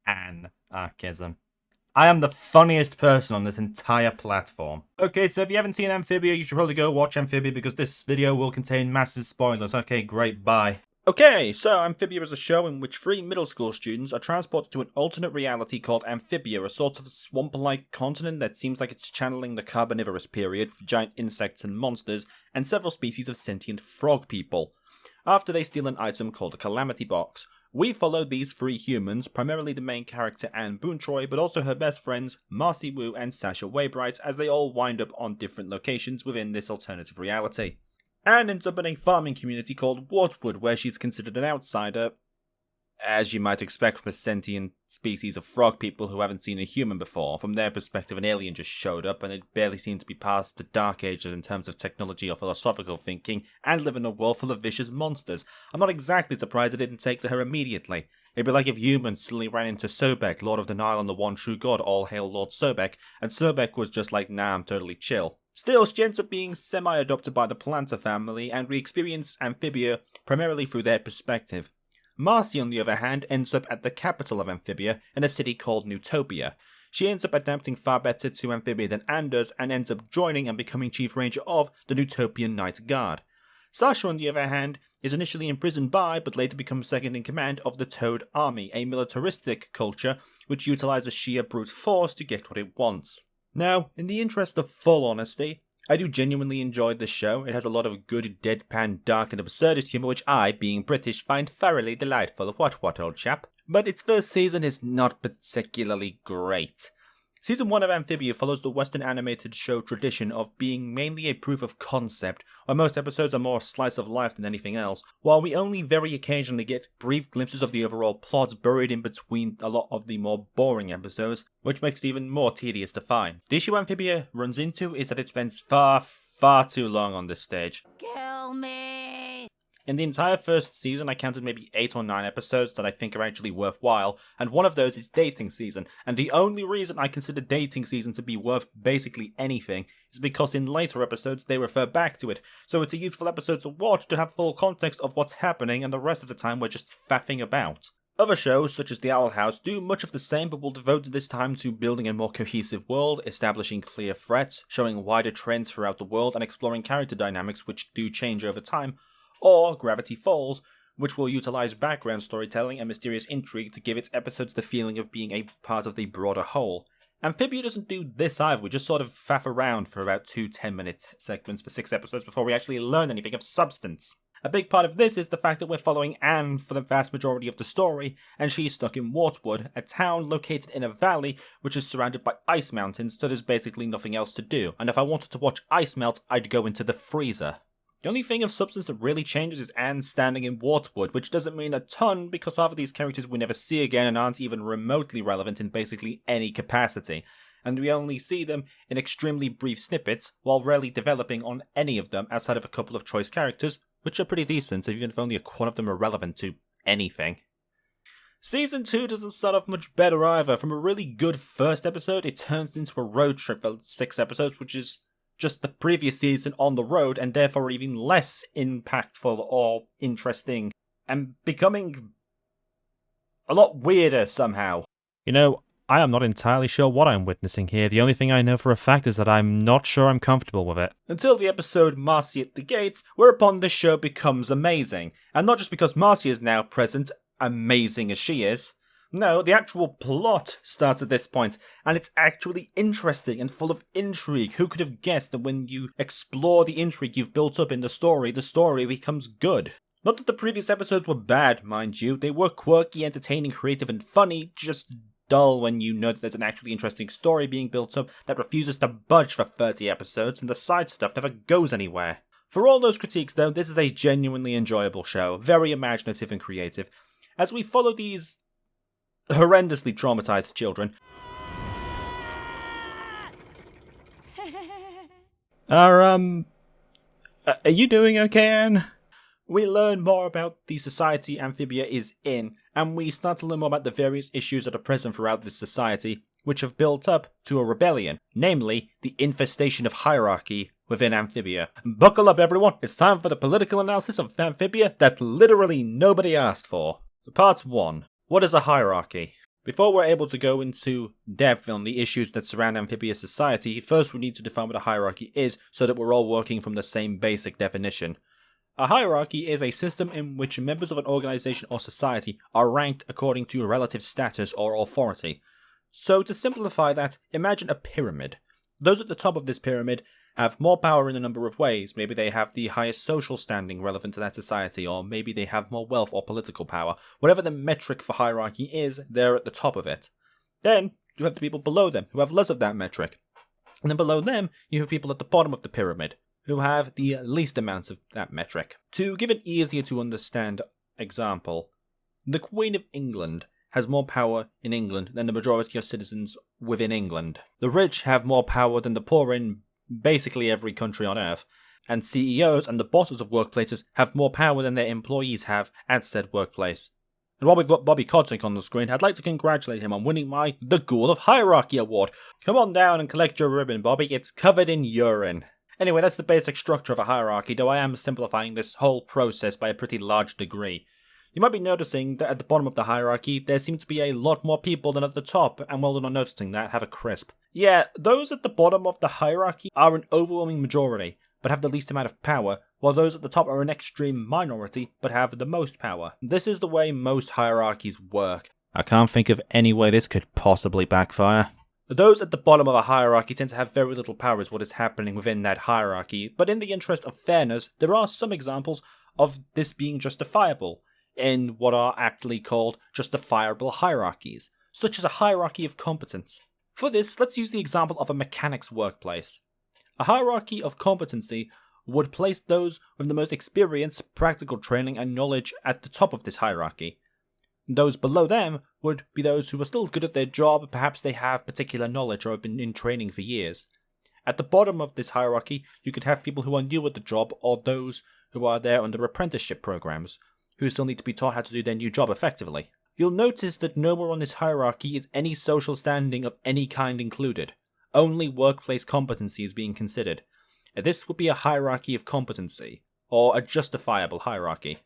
Anarchism. I am the funniest person on this entire platform. Okay, so if you haven't seen Amphibia, you should probably go watch Amphibia because this video will contain massive spoilers. Okay, great, bye. Okay, so Amphibia is a show in which 3 middle school students are transported to an alternate reality called Amphibia, a sort of swamp-like continent that seems like it's channeling the Carboniferous period for giant insects and monsters, and several species of sentient frog people. After they steal an item called a Calamity Box, we follow these 3 humans, primarily the main character Anne Boontroy, but also her best friends Marcy Wu and Sasha Waybright, as they all wind up on different locations within this alternative reality. Anne ends up in a farming community called Wartwood, where she's considered an outsider, as you might expect from a sentient species of frog people who haven't seen a human before. From their perspective, an alien just showed up, and it barely seemed to be past the Dark Ages in terms of technology or philosophical thinking, and live in a world full of vicious monsters. I'm not exactly surprised it didn't take to her immediately. It'd be like if humans suddenly ran into Sobek, Lord of the Nile and the one true god, all hail Lord Sobek, and Sobek was just like, nah, I'm totally chill. Still, she ends up being semi-adopted by the Planter family, and we experience Amphibia primarily through their perspective. Marcy, on the other hand, ends up at the capital of Amphibia, in a city called Newtopia. She ends up adapting far better to Amphibia than Anne does, and ends up joining and becoming Chief Ranger of the Newtopian Night Guard. Sasha, on the other hand, is initially imprisoned by, but later becomes second in command of the Toad Army, a militaristic culture which utilizes sheer brute force to get what it wants. Now, in the interest of full honesty, I do genuinely enjoy this show. It has a lot of good deadpan, dark and absurdist humour which I, being British, find thoroughly delightful. What old chap? But its first season is not particularly great. Season 1 of Amphibia follows the Western animated show tradition of being mainly a proof of concept, where most episodes are more a slice of life than anything else, while we only very occasionally get brief glimpses of the overall plot buried in between a lot of the more boring episodes, which makes it even more tedious to find. The issue Amphibia runs into is that it spends far too long on this stage. Kill me! In the entire first season, I counted maybe 8 or 9 episodes that I think are actually worthwhile, and one of those is Dating Season, and the only reason I consider Dating Season to be worth basically anything is because in later episodes they refer back to it, so it's a useful episode to watch to have full context of what's happening, and the rest of the time we're just faffing about. Other shows, such as The Owl House, do much of the same but will devote this time to building a more cohesive world, establishing clear threats, showing wider trends throughout the world, and exploring character dynamics which do change over time, or Gravity Falls, which will utilize background storytelling and mysterious intrigue to give its episodes the feeling of being a part of the broader whole. Amphibia doesn't do this either, we just sort of faff around for about 2 10-minute segments for 6 episodes before we actually learn anything of substance. A big part of this is the fact that we're following Anne for the vast majority of the story, and she's stuck in Wartwood, a town located in a valley which is surrounded by ice mountains, so there's basically nothing else to do, and if I wanted to watch ice melt, I'd go into the freezer. The only thing of substance that really changes is Anne standing in Wartwood, which doesn't mean a ton because half of these characters we never see again and aren't even remotely relevant in basically any capacity, and we only see them in extremely brief snippets while rarely developing on any of them outside of a couple of choice characters, which are pretty decent even if only a quarter of them are relevant to anything. Season 2 doesn't start off much better either. From a really good first episode, it turns into a road trip for 6 episodes, which is just the previous season on the road, and therefore even less impactful or interesting, and becoming a lot weirder somehow. You know, I am not entirely sure what I'm witnessing here. The only thing I know for a fact is that I'm not sure I'm comfortable with it. Until the episode Marcy at the Gates, whereupon this show becomes amazing. And not just because Marcy is now present, amazing as she is. No, the actual plot starts at this point, and it's actually interesting and full of intrigue. Who could have guessed that when you explore the intrigue you've built up in the story becomes good? Not that the previous episodes were bad, mind you. They were quirky, entertaining, creative, and funny, just dull when you know that there's an actually interesting story being built up that refuses to budge for 30 episodes, and the side stuff never goes anywhere. For all those critiques though, this is a genuinely enjoyable show, very imaginative and creative, as we follow these horrendously traumatized children. Are you doing okay, Anne? We learn more about the society Amphibia is in, and we start to learn more about the various issues that are present throughout this society, which have built up to a rebellion, namely the infestation of hierarchy within Amphibia. Buckle up everyone, it's time for the political analysis of Amphibia that literally nobody asked for. Part 1. What is a hierarchy? Before we're able to go into depth on the issues that surround Amphibia society, first we need to define what a hierarchy is so that we're all working from the same basic definition. A hierarchy is a system in which members of an organization or society are ranked according to relative status or authority. So to simplify that, imagine a pyramid. Those at the top of this pyramid have more power in a number of ways. Maybe they have the highest social standing relevant to that society, or maybe they have more wealth or political power. Whatever the metric for hierarchy is, they're at the top of it. Then you have the people below them who have less of that metric. And then below them, you have people at the bottom of the pyramid who have the least amount of that metric. To give an easier to understand example, the Queen of England has more power in England than the majority of citizens within England. The rich have more power than the poor in basically every country on earth, and CEOs and the bosses of workplaces have more power than their employees have at said workplace. And while we've got Bobby Kotick on the screen, I'd like to congratulate him on winning my The Ghoul of Hierarchy award. Come on down and collect your ribbon, Bobby, it's covered in urine. Anyway, that's the basic structure of a hierarchy, though I am simplifying this whole process by a pretty large degree. You might be noticing that at the bottom of the hierarchy, there seem to be a lot more people than at the top, and while you're not noticing that, have a crisp. Yeah, those at the bottom of the hierarchy are an overwhelming majority, but have the least amount of power, while those at the top are an extreme minority, but have the most power. This is the way most hierarchies work. I can't think of any way this could possibly backfire. Those at the bottom of a hierarchy tend to have very little power as what is happening within that hierarchy, but in the interest of fairness, there are some examples of this being justifiable in what are actually called justifiable hierarchies, such as a hierarchy of competence. For this, let's use the example of a mechanic's workplace. A hierarchy of competency would place those with the most experience, practical training, and knowledge at the top of this hierarchy. Those below them would be those who are still good at their job, perhaps they have particular knowledge or have been in training for years. At the bottom of this hierarchy, you could have people who are new at the job or those who are there under apprenticeship programs, who still need to be taught how to do their new job effectively. You'll notice that nowhere on this hierarchy is any social standing of any kind included. Only workplace competency is being considered. This would be a hierarchy of competency, or a justifiable hierarchy.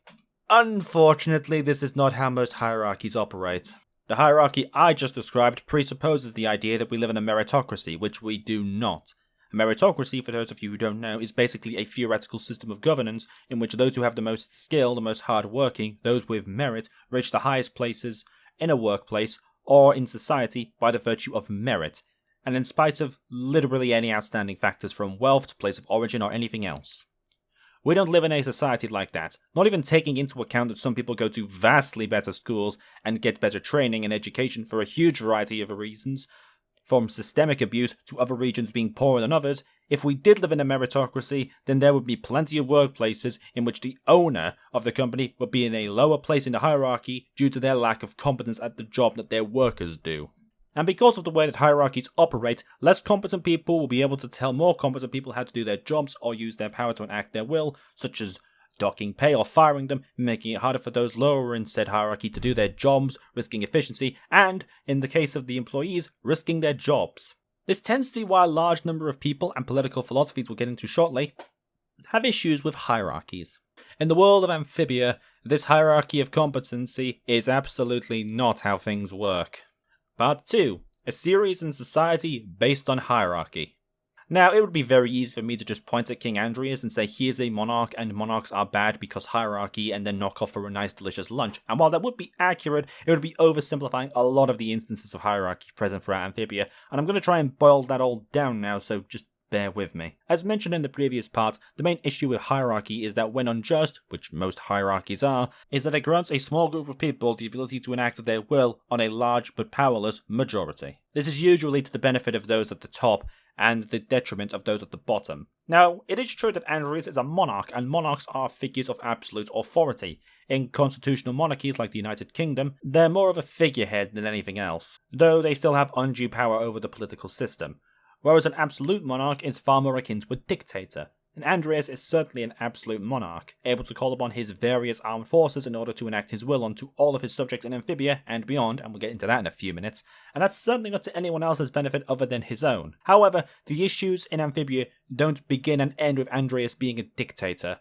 Unfortunately, this is not how most hierarchies operate. The hierarchy I just described presupposes the idea that we live in a meritocracy, which we do not. A meritocracy, for those of you who don't know, is basically a theoretical system of governance in which those who have the most skill, the most hard-working, those with merit, reach the highest places in a workplace or in society by the virtue of merit, and in spite of literally any outstanding factors from wealth to place of origin or anything else. We don't live in a society like that, not even taking into account that some people go to vastly better schools and get better training and education for a huge variety of reasons, from systemic abuse to other regions being poorer than others. If we did live in a meritocracy, then there would be plenty of workplaces in which the owner of the company would be in a lower place in the hierarchy due to their lack of competence at the job that their workers do. And because of the way that hierarchies operate, less competent people will be able to tell more competent people how to do their jobs or use their power to enact their will, such as docking pay or firing them, making it harder for those lower in said hierarchy to do their jobs, risking efficiency, and, in the case of the employees, risking their jobs. This tends to be why a large number of people, and political philosophies we'll get into shortly, have issues with hierarchies. In the world of Amphibia, this hierarchy of competency is absolutely not how things work. Part 2. A series in society based on hierarchy. Now, it would be very easy for me to just point at King Andreas and say he is a monarch and monarchs are bad because hierarchy and then knock off for a nice delicious lunch. And while that would be accurate, it would be oversimplifying a lot of the instances of hierarchy present throughout Amphibia, and I'm going to try and boil that all down now, so just bear with me. As mentioned in the previous part, the main issue with hierarchy is that when unjust, which most hierarchies are, is that it grants a small group of people the ability to enact their will on a large but powerless majority. This is usually to the benefit of those at the top, and the detriment of those at the bottom. Now, it is true that Andreas is a monarch, and monarchs are figures of absolute authority. In constitutional monarchies like the United Kingdom, they're more of a figurehead than anything else, though they still have undue power over the political system. Whereas an absolute monarch is far more akin to a dictator. And Andreas is certainly an absolute monarch, able to call upon his various armed forces in order to enact his will onto all of his subjects in Amphibia and beyond, and we'll get into that in a few minutes, and that's certainly not to anyone else's benefit other than his own. However, the issues in Amphibia don't begin and end with Andreas being a dictator.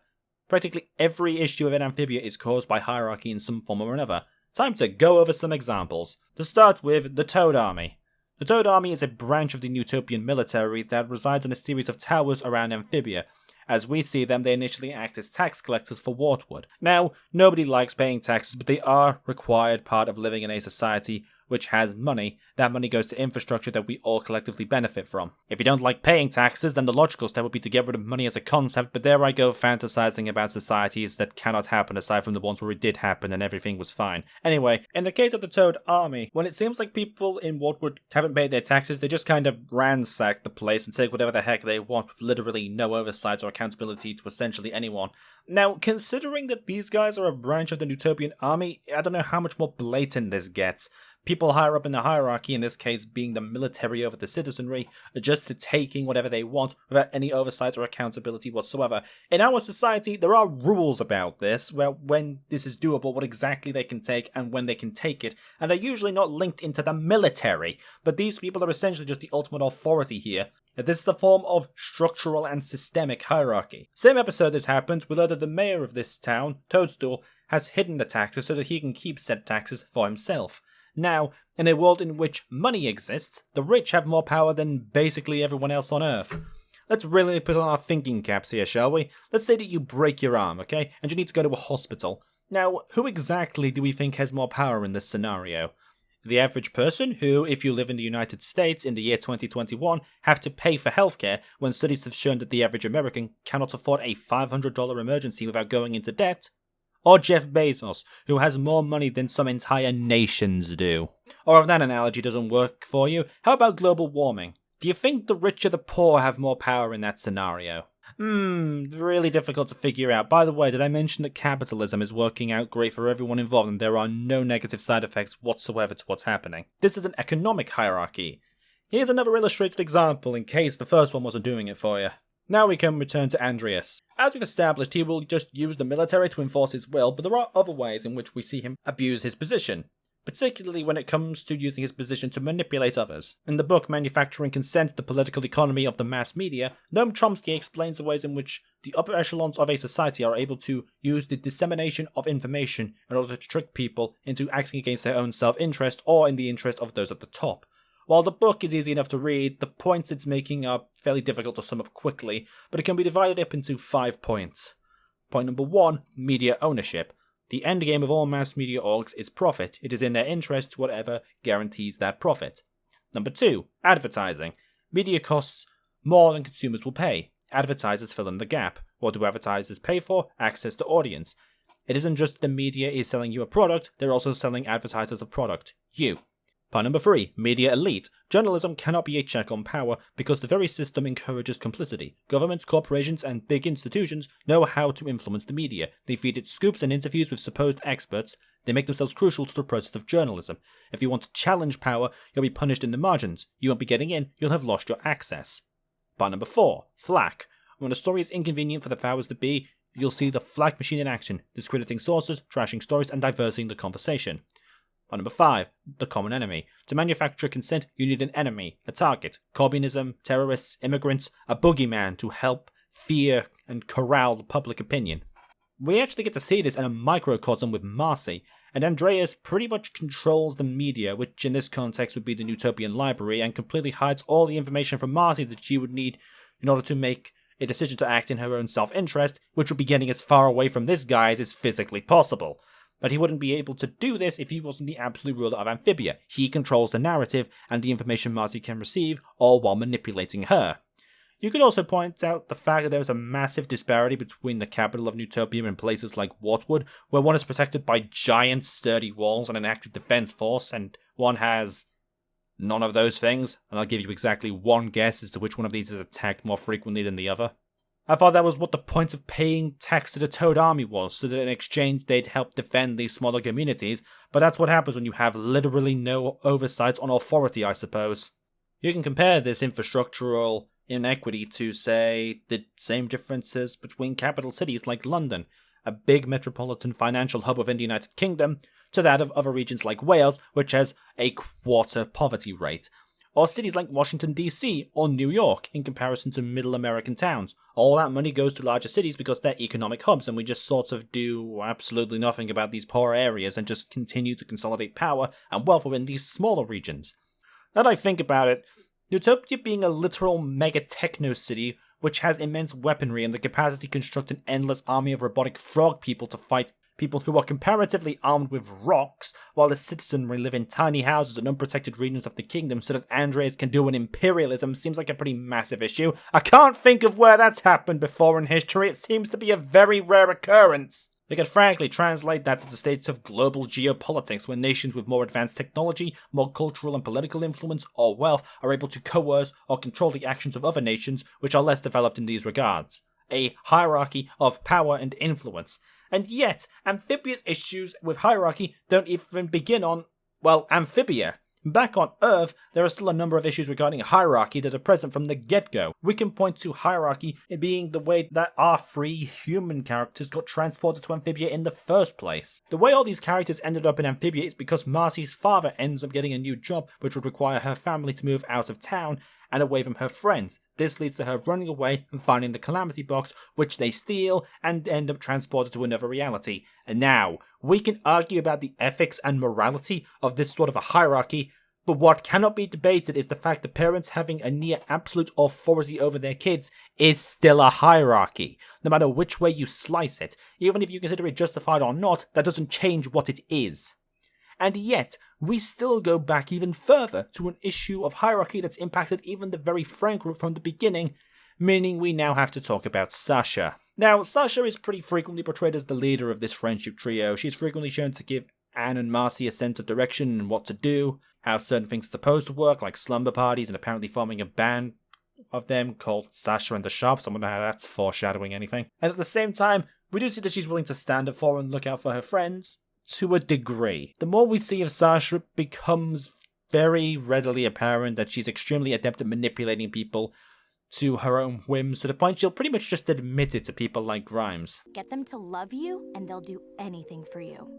Practically every issue of Amphibia is caused by hierarchy in some form or another. Time to go over some examples. To start with, the Toad Army. The Toad Army is a branch of the Utopian military that resides in a series of towers around Amphibia. As we see them, they initially act as tax collectors for Wartwood. Now, nobody likes paying taxes, but they are required part of living in a society which has money. That money goes to infrastructure that we all collectively benefit from. If you don't like paying taxes, then the logical step would be to get rid of money as a concept, but there I go fantasizing about societies that cannot happen aside from the ones where it did happen and everything was fine. Anyway, in the case of the Toad Army, when it seems like people in Wartwood haven't paid their taxes, they just kind of ransack the place and take whatever the heck they want with literally no oversight or accountability to essentially anyone. Now, considering that these guys are a branch of the Utopian Army, I don't know how much more blatant this gets. People higher up in the hierarchy, in this case being the military over the citizenry, are just taking whatever they want without any oversight or accountability whatsoever. In our society, there are rules about this, where when this is doable, what exactly they can take and when they can take it, and they're usually not linked into the military, but these people are essentially just the ultimate authority here. This is a form of structural and systemic hierarchy. Same episode this happened, we learned that the mayor of this town, Toadstool, has hidden the taxes so that he can keep said taxes for himself. Now, in a world in which money exists, the rich have more power than basically everyone else on Earth. Let's really put on our thinking caps here, shall we? Let's say that you break your arm, okay? And you need to go to a hospital. Now, who exactly do we think has more power in this scenario? The average person who, if you live in the United States in the year 2021, have to pay for healthcare when studies have shown that the average American cannot afford a $500 emergency without going into debt? Or Jeff Bezos, who has more money than some entire nations do? Or if that analogy doesn't work for you, how about global warming? Do you think the rich or the poor have more power in that scenario? Really difficult to figure out. By the way, did I mention that capitalism is working out great for everyone involved and there are no negative side effects whatsoever to what's happening? This is an economic hierarchy. Here's another illustrated example in case the first one wasn't doing it for you. Now we can return to Andreas. As we've established, he will just use the military to enforce his will, but there are other ways in which we see him abuse his position, particularly when it comes to using his position to manipulate others. In the book Manufacturing Consent, the Political Economy of the Mass Media, Noam Chomsky explains the ways in which the upper echelons of a society are able to use the dissemination of information in order to trick people into acting against their own self-interest or in the interest of those at the top. While the book is easy enough to read, the points it's making are fairly difficult to sum up quickly, but it can be divided up into 5 points. Point number 1, media ownership. The endgame of all mass media orgs is profit. It is in their interest to whatever guarantees that profit. Number 2, advertising. Media costs more than consumers will pay. Advertisers fill in the gap. What do advertisers pay for? Access to audience. It isn't just the media is selling you a product, they're also selling advertisers a product. You. Point number 3, media elite. Journalism cannot be a check on power because the very system encourages complicity. Governments, corporations, and big institutions know how to influence the media. They feed it scoops and interviews with supposed experts. They make themselves crucial to the process of journalism. If you want to challenge power, you'll be punished in the margins. You won't be getting in, you'll have lost your access. Point number 4, flack. When a story is inconvenient for the powers that be, you'll see the flack machine in action, discrediting sources, trashing stories, and diverting the conversation. Point number 5, the common enemy. To manufacture consent, you need an enemy, a target. Communism, terrorists, immigrants, a boogeyman to help fear and corral public opinion. We actually get to see this in a microcosm with Marcy, and Andreas pretty much controls the media, which in this context would be the Utopian Library, and completely hides all the information from Marcy that she would need in order to make a decision to act in her own self-interest, which would be getting as far away from this guy as is physically possible. But he wouldn't be able to do this if he wasn't the absolute ruler of Amphibia. He controls the narrative and the information Marcy can receive, all while manipulating her. You could also point out the fact that there is a massive disparity between the capital of Utopia and places like Wartwood, where one is protected by giant sturdy walls and an active defense force, and one has none of those things, and I'll give you exactly one guess as to which one of these is attacked more frequently than the other. I thought that was what the point of paying tax to the Toad Army was, so that in exchange they'd help defend these smaller communities, but that's what happens when you have literally no oversight on authority, I suppose. You can compare this infrastructural inequity to, say, the same differences between capital cities like London, a big metropolitan financial hub within the United Kingdom, to that of other regions like Wales, which has a quarter poverty rate. or cities like Washington DC or New York in comparison to middle American towns. All that money goes to larger cities because they're economic hubs, and we just sort of do absolutely nothing about these poor areas and just continue to consolidate power and wealth within these smaller regions. Now that I think about it, Utopia being a literal mega techno city which has immense weaponry and the capacity to construct an endless army of robotic frog people to fight people who are comparatively armed with rocks, while the citizenry live in tiny houses in unprotected regions of the kingdom so that Andreas can do an imperialism, seems like a pretty massive issue. I can't think of where that's happened before in history. It seems to be a very rare occurrence. They could frankly translate that to the states of global geopolitics, where nations with more advanced technology, more cultural and political influence, or wealth are able to coerce or control the actions of other nations which are less developed in these regards. A hierarchy of power and influence. And yet, Amphibia's issues with hierarchy don't even begin on, well, Amphibia. Back on Earth, there are still a number of issues regarding hierarchy that are present from the get-go. We can point to hierarchy being the way that our three human characters got transported to Amphibia in the first place. The way all these characters ended up in Amphibia is because Marcy's father ends up getting a new job, which would require her family to move out of town and away from her friends. This leads to her running away and finding the Calamity Box, which they steal and end up transported to another reality. And now, we can argue about the ethics and morality of this sort of a hierarchy, but what cannot be debated is the fact that parents having a near absolute authority over their kids is still a hierarchy, no matter which way you slice it. Even if you consider it justified or not, that doesn't change what it is. And yet, we still go back even further to an issue of hierarchy that's impacted even the very friend group from the beginning, meaning we now have to talk about Sasha. Now, Sasha is pretty frequently portrayed as the leader of this friendship trio. She's frequently shown to give Anne and Marcy a sense of direction and what to do, how certain things are supposed to work, like slumber parties, and apparently forming a band of them called Sasha and the Sharps. I wonder how that's foreshadowing anything. And at the same time, we do see that she's willing to stand up for and look out for her friends, to a degree. The more we see of Sasha, it becomes very readily apparent that she's extremely adept at manipulating people to her own whims, to the point she'll pretty much just admit it to people like Grimes. Get them to love you, and they'll do anything for you.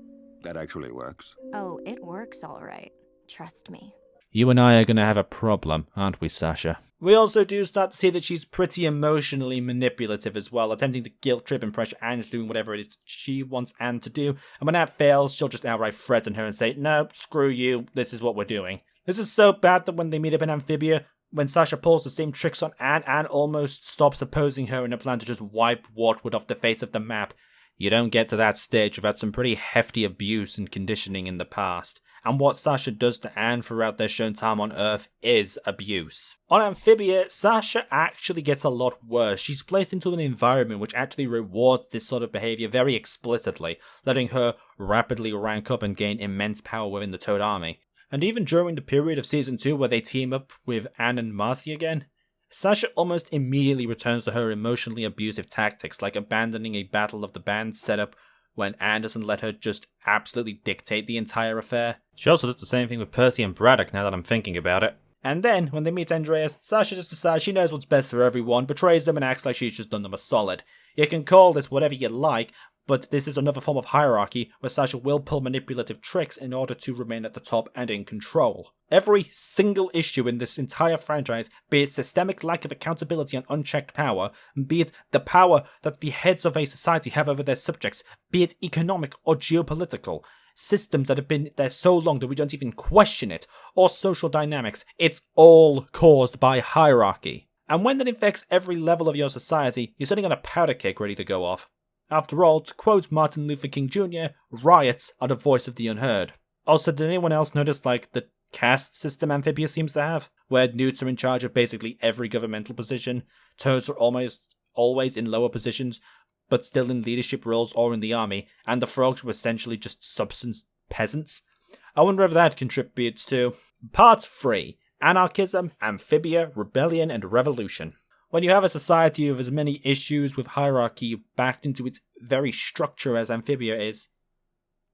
That actually works. Oh, it works all right. Trust me. You and I are going to have a problem, aren't we, Sasha? We also do start to see that she's pretty emotionally manipulative as well, attempting to guilt trip and pressure Anne into doing whatever it is she wants Anne to do, and when that fails, she'll just outright threaten her and say, "No, screw you, this is what we're doing." This is so bad that when they meet up in Amphibia, when Sasha pulls the same tricks on Anne, Anne almost stops opposing her in a plan to just wipe Wartwood off the face of the map. You don't get to that stage without some pretty hefty abuse and conditioning in the past. And what Sasha does to Anne throughout their shown time on Earth is abuse. On Amphibia, Sasha actually gets a lot worse. She's placed into an environment which actually rewards this sort of behavior very explicitly, letting her rapidly rank up and gain immense power within the Toad Army. And even during the period of Season 2 where they team up with Anne and Marcy again, Sasha almost immediately returns to her emotionally abusive tactics, like abandoning a Battle of the Bands setup when Anne doesn't let her just absolutely dictate the entire affair. She also does the same thing with Percy and Braddock, now that I'm thinking about it. And then, when they meet Andreas, Sasha just decides she knows what's best for everyone, betrays them and acts like she's just done them a solid. You can call this whatever you like, but this is another form of hierarchy where Sasha will pull manipulative tricks in order to remain at the top and in control. Every single issue in this entire franchise, be it systemic lack of accountability and unchecked power, be it the power that the heads of a society have over their subjects, be it economic or geopolitical, systems that have been there so long that we don't even question it, or social dynamics, it's all caused by hierarchy. And when that infects every level of your society, you're sitting on a powder keg ready to go off. After all, to quote Martin Luther King Jr., riots are the voice of the unheard. Also, did anyone else notice, the caste system Amphibia seems to have? Where newts are in charge of basically every governmental position, toads are almost always in lower positions, but still in leadership roles or in the army, and the frogs were essentially just subsistence peasants? I wonder if that contributes to Part 3. Anarchism, Amphibia, Rebellion, and Revolution. When you have a society with as many issues with hierarchy backed into its very structure as Amphibia is,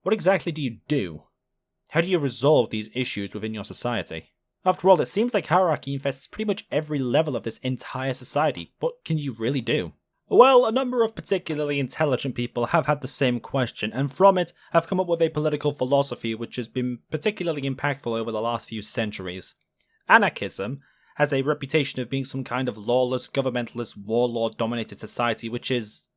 what exactly do you do? How do you resolve these issues within your society? After all, it seems like hierarchy infests pretty much every level of this entire society. What can you really do? Well, a number of particularly intelligent people have had the same question, and from it have come up with a political philosophy which has been particularly impactful over the last few centuries. Anarchism has a reputation of being some kind of lawless, governmentalist, warlord-dominated society, which is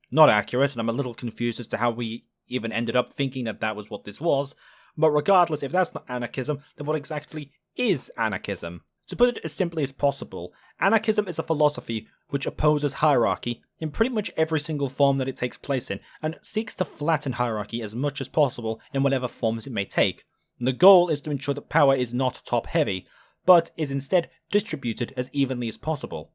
not accurate, and I'm a little confused as to how we even ended up thinking that that was what this was. But regardless, if that's not anarchism, then what exactly is anarchism? To put it as simply as possible, anarchism is a philosophy which opposes hierarchy in pretty much every single form that it takes place in, and seeks to flatten hierarchy as much as possible in whatever forms it may take. And the goal is to ensure that power is not top-heavy, but is instead distributed as evenly as possible,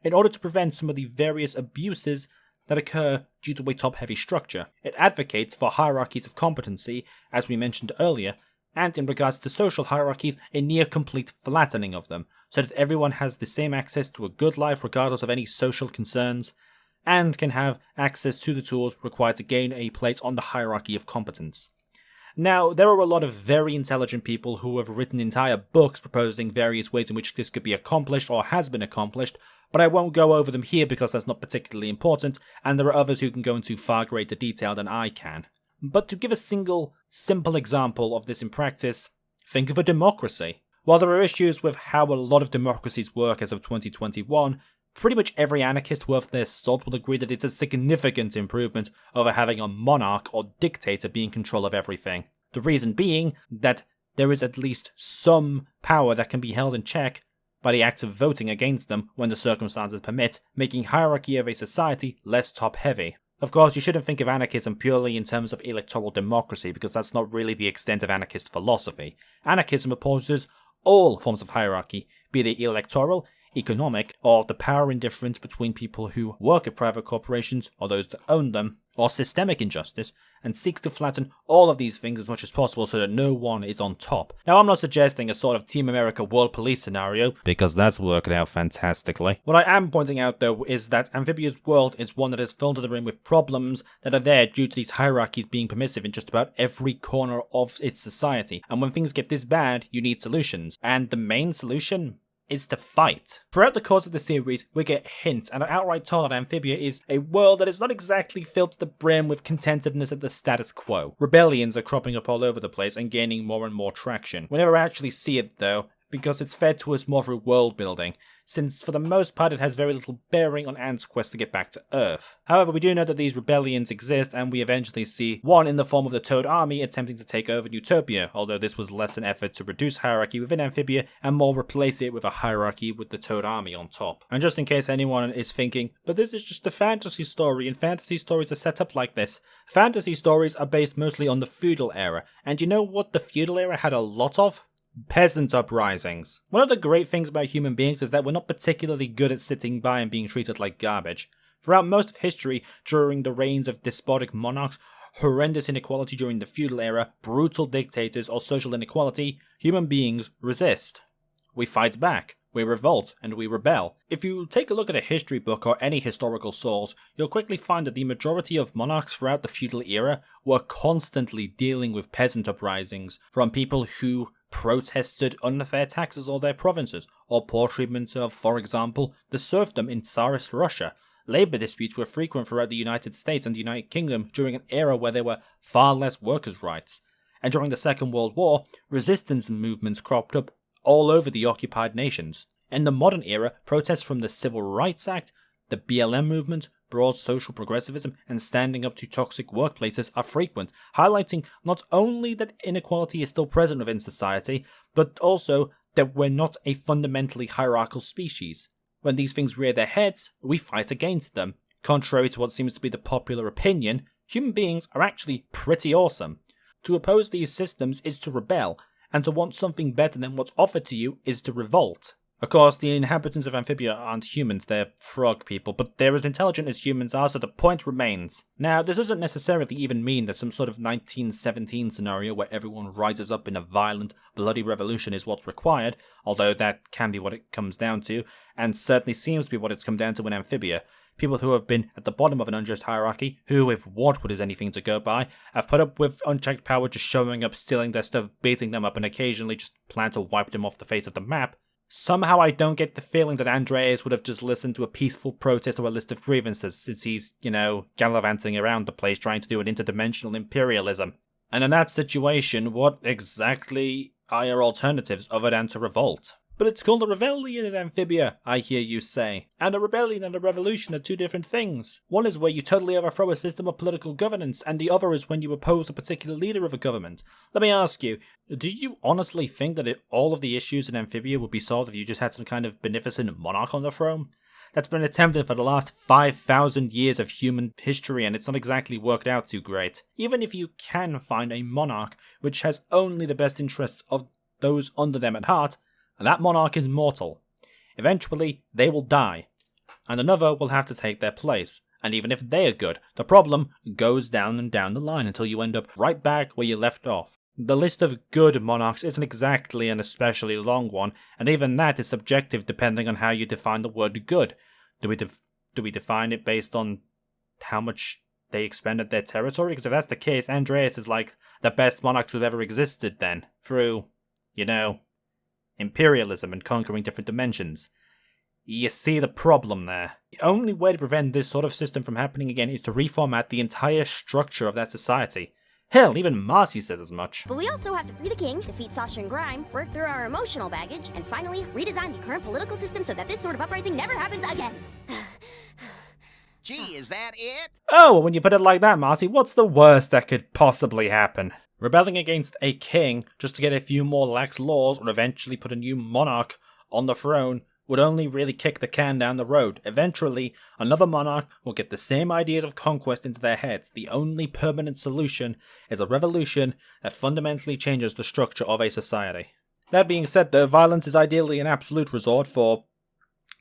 in order to prevent some of the various abuses that occur due to a top-heavy structure. It advocates for hierarchies of competency, as we mentioned earlier, and in regards to social hierarchies, a near-complete flattening of them, so that everyone has the same access to a good life regardless of any social concerns, and can have access to the tools required to gain a place on the hierarchy of competence. Now, there are a lot of very intelligent people who have written entire books proposing various ways in which this could be accomplished or has been accomplished, but I won't go over them here because that's not particularly important, and there are others who can go into far greater detail than I can. But to give a single, simple example of this in practice, think of a democracy. While there are issues with how a lot of democracies work as of 2021, pretty much every anarchist worth their salt will agree that it's a significant improvement over having a monarch or dictator be in control of everything. The reason being that there is at least some power that can be held in check by the act of voting against them when the circumstances permit, making hierarchy of a society less top-heavy. Of course, you shouldn't think of anarchism purely in terms of electoral democracy, because that's not really the extent of anarchist philosophy. Anarchism opposes all forms of hierarchy, be they electoral, economic, or the power indifference between people who work at private corporations or those that own them, or systemic injustice, and seeks to flatten all of these things as much as possible so that no one is on top. Now, I'm not suggesting a sort of Team America World Police scenario, because that's worked out fantastically. What I am pointing out, though, is that Amphibia's world is one that is filled to the rim with problems that are there due to these hierarchies being permissive in just about every corner of its society. And when things get this bad, you need solutions. And the main solution is to fight. Throughout the course of the series, we get hints and are outright told that Amphibia is a world that is not exactly filled to the brim with contentedness at the status quo. Rebellions are cropping up all over the place and gaining more and more traction. We never actually see it though, because it's fed to us more through world building, since for the most part it has very little bearing on Ant's quest to get back to Earth. However, we do know that these rebellions exist, and we eventually see one in the form of the Toad Army attempting to take over Utopia, although this was less an effort to reduce hierarchy within Amphibia and more replace it with a hierarchy with the Toad Army on top. And just in case anyone is thinking, but this is just a fantasy story and fantasy stories are set up like this. Fantasy stories are based mostly on the feudal era, and you know what the feudal era had a lot of? Peasant uprisings. One of the great things about human beings is that we're not particularly good at sitting by and being treated like garbage. Throughout most of history, during the reigns of despotic monarchs, horrendous inequality during the feudal era, brutal dictators, or social inequality, human beings resist. We fight back, we revolt, and we rebel. If you take a look at a history book or any historical source, you'll quickly find that the majority of monarchs throughout the feudal era were constantly dealing with peasant uprisings from people who protested unfair taxes on their provinces, or poor treatment of, for example, the serfdom in Tsarist Russia. Labor disputes were frequent throughout the United States and the United Kingdom during an era where there were far less workers' rights. And during the Second World War, resistance movements cropped up all over the occupied nations. In the modern era, protests from the Civil Rights Act, the BLM movement, broad social progressivism, and standing up to toxic workplaces are frequent, highlighting not only that inequality is still present within society, but also that we're not a fundamentally hierarchical species. When these things rear their heads, we fight against them. Contrary to what seems to be the popular opinion, human beings are actually pretty awesome. To oppose these systems is to rebel, and to want something better than what's offered to you is to revolt. Of course, the inhabitants of Amphibia aren't humans, they're frog people, but they're as intelligent as humans are, so the point remains. Now, this doesn't necessarily even mean that some sort of 1917 scenario where everyone rises up in a violent, bloody revolution is what's required, although that can be what it comes down to, and certainly seems to be what it's come down to in Amphibia. People who have been at the bottom of an unjust hierarchy, who, if Wartwood is anything to go by, have put up with unchecked power just showing up, stealing their stuff, beating them up, and occasionally just plan to wipe them off the face of the map. Somehow I don't get the feeling that Andreas would have just listened to a peaceful protest or a list of grievances, since he's, gallivanting around the place trying to do an interdimensional imperialism. And in that situation, what exactly are your alternatives other than to revolt? But it's called a rebellion in Amphibia, I hear you say. And a rebellion and a revolution are two different things. One is where you totally overthrow a system of political governance, and the other is when you oppose a particular leader of a government. Let me ask you, do you honestly think that all of the issues in Amphibia would be solved if you just had some kind of beneficent monarch on the throne? That's been attempted for the last 5,000 years of human history, and it's not exactly worked out too great. Even if you can find a monarch which has only the best interests of those under them at heart, and that monarch is mortal. Eventually, they will die, and another will have to take their place. And even if they are good, the problem goes down and down the line until you end up right back where you left off. The list of good monarchs isn't exactly an especially long one, and even that is subjective depending on how you define the word good. Do we define it based on how much they expanded their territory? Because if that's the case, Andreas is like the best monarch to have ever existed then, through, imperialism and conquering different dimensions. You see the problem there. The only way to prevent this sort of system from happening again is to reformat the entire structure of that society. Hell, even Marcy says as much. But we also have to free the king, defeat Sasha and Grime, work through our emotional baggage, and finally redesign the current political system so that this sort of uprising never happens again. Gee, is that it? Oh, well, when you put it like that, Marcy, what's the worst that could possibly happen? Rebelling against a king just to get a few more lax laws or eventually put a new monarch on the throne would only really kick the can down the road. Eventually, another monarch will get the same ideas of conquest into their heads. The only permanent solution is a revolution that fundamentally changes the structure of a society. That being said, though, violence is ideally an absolute resort for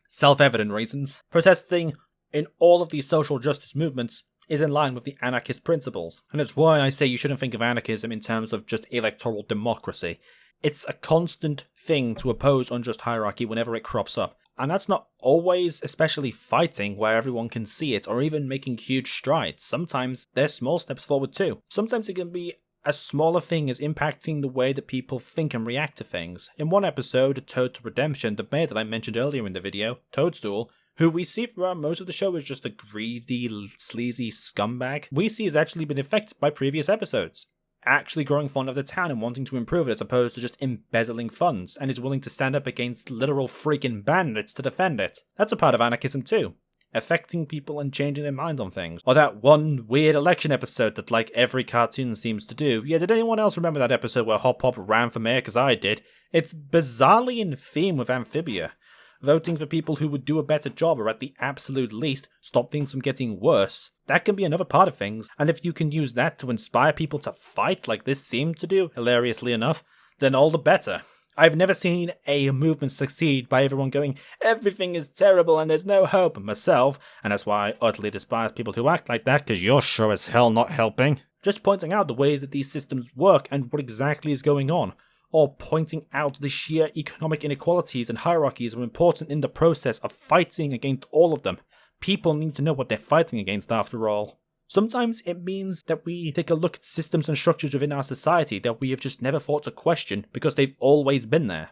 self-evident reasons. Protesting in all of these social justice movements is in line with the anarchist principles, and it's why I say you shouldn't think of anarchism in terms of just electoral democracy. It's a constant thing to oppose unjust hierarchy whenever it crops up, and that's not always especially fighting where everyone can see it, or even making huge strides. Sometimes there's small steps forward too. Sometimes it can be as small a thing as impacting the way that people think and react to things. In one episode, Toad to Redemption, the mayor that I mentioned earlier in the video, Toadstool, who we see throughout most of the show as just a greedy, sleazy scumbag, we see has actually been affected by previous episodes, actually growing fond of the town and wanting to improve it as opposed to just embezzling funds, and is willing to stand up against literal freaking bandits to defend it. That's a part of anarchism too, affecting people and changing their mind on things. Or that one weird election episode that like every cartoon seems to do. Yeah, did anyone else remember that episode where Hop Pop ran for mayor? Because I did. It's bizarrely in theme with Amphibia. Voting for people who would do a better job or at the absolute least stop things from getting worse. That can be another part of things, and if you can use that to inspire people to fight like this seemed to do, hilariously enough, then all the better. I've never seen a movement succeed by everyone going, everything is terrible and there's no hope, myself, and that's why I utterly despise people who act like that, because you're sure as hell not helping. Just pointing out the ways that these systems work and what exactly is going on, or pointing out the sheer economic inequalities and hierarchies are important in the process of fighting against all of them. People need to know what they're fighting against after all. Sometimes it means that we take a look at systems and structures within our society that we have just never thought to question because they've always been there.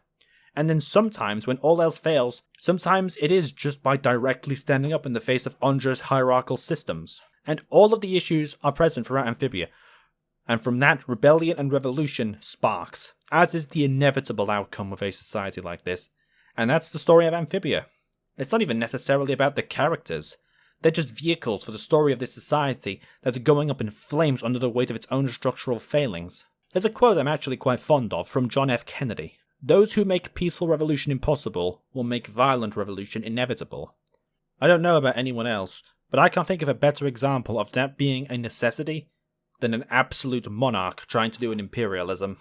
And then sometimes, when all else fails, sometimes it is just by directly standing up in the face of unjust hierarchical systems. And all of the issues are present throughout Amphibia. And from that, rebellion and revolution sparks, as is the inevitable outcome of a society like this. And that's the story of Amphibia. It's not even necessarily about the characters. They're just vehicles for the story of this society that are going up in flames under the weight of its own structural failings. There's a quote I'm actually quite fond of from John F. Kennedy. Those who make peaceful revolution impossible will make violent revolution inevitable. I don't know about anyone else, but I can't think of a better example of that being a necessity than an absolute monarch trying to do an imperialism.